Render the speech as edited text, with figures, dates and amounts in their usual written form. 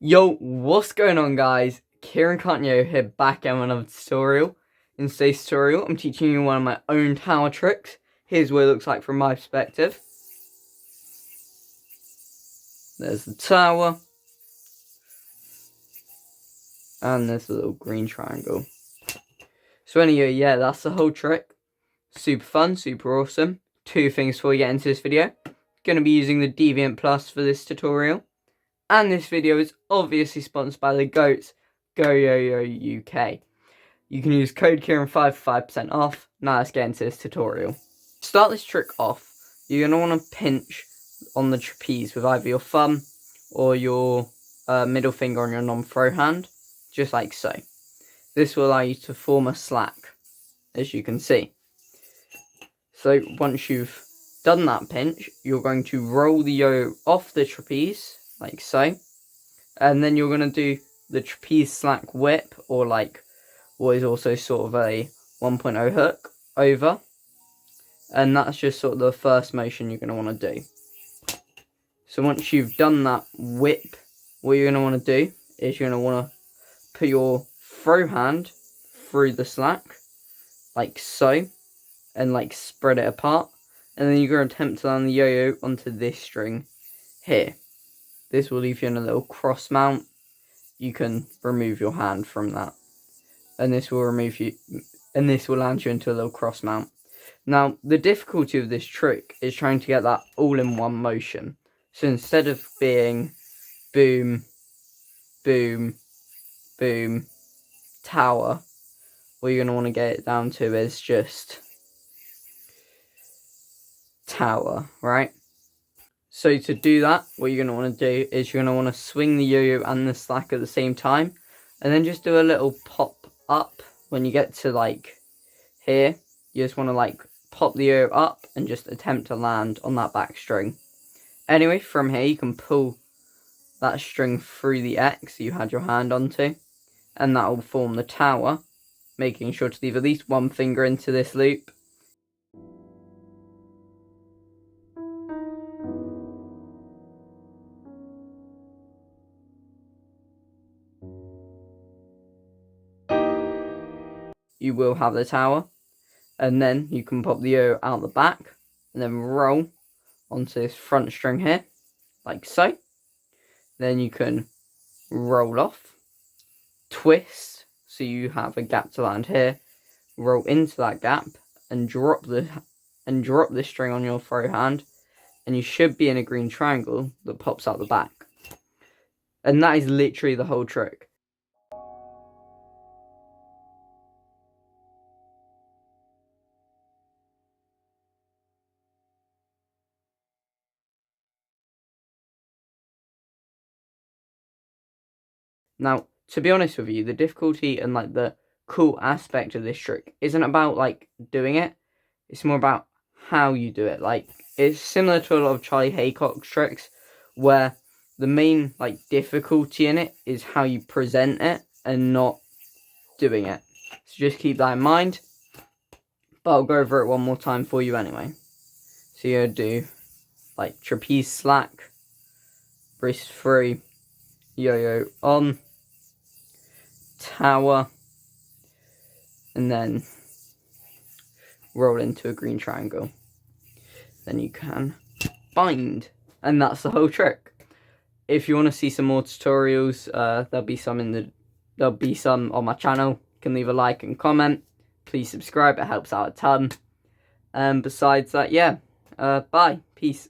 Yo, what's going on, guys? Kieran Yo here, back at another tutorial. In today's tutorial, I'm teaching you one of my own tower tricks. Here's what it looks like from my perspective. There's the tower. And there's the little green triangle. So anyway, yeah, that's the whole trick. Super fun, super awesome. Two things before we get into this video. Going to be using the Deviant Plus for this tutorial. And this video is obviously sponsored by the GOATs, Go Yo-Yo UK. You can use code Kieran5 for 5% off. Now let's get into this tutorial. To start this trick off, you're going to want to pinch on the trapeze with either your thumb or your middle finger on your non-throw hand, just like so. This will allow you to form a slack, as you can see. So once you've done that pinch, you're going to roll the yo off the trapeze, like so. And then you're going to do the trapeze slack whip, or like what is also sort of a 1.0 hook over. And that's just sort of the first motion you're going to want to do. So once you've done that whip, what you're going to want to do is you're going to want to put your throw hand through the slack, like so, and like spread it apart. And then you're going to attempt to land the yo-yo onto this string here. This will leave you in a little cross mount. You can remove your hand from that. And this will remove you, and this will land you into a little cross mount. Now, the difficulty of this trick is trying to get that all in one motion. So instead of being boom, boom, boom, tower, what you're going to want to get it down to is just tower, right? So to do that, what you're going to want to do is you're going to want to swing the yo-yo and the slack at the same time. And then just do a little pop up when you get to like here. You just want to like pop the yo-yo up and just attempt to land on that back string. Anyway, from here you can pull that string through the X you had your hand onto. And that will form the tower, making sure to leave at least one finger into this loop. You will have the tower, and then you can pop the yo out the back and then roll onto this front string here, like so. Then you can roll off, twist, so you have a gap to land here, roll into that gap and drop the string on your throw hand, and you should be in a green triangle that pops out the back. And that is literally the whole trick. Now, to be honest with you, the difficulty and like the cool aspect of this trick isn't about like doing it. It's more about how you do it. Like, it's similar to a lot of Charlie Haycock's tricks, where the main like difficulty in it is how you present it and not doing it. So just keep that in mind. But I'll go over it one more time for you anyway. So you're gonna do like trapeze slack, wrist free, yo-yo on, tower, and then roll into a green triangle. Then you can bind, and that's the whole trick. If you want to see some more tutorials, there'll be some on my channel. You can leave a like and comment. Please subscribe, it helps out a ton. And besides that, yeah, bye, peace.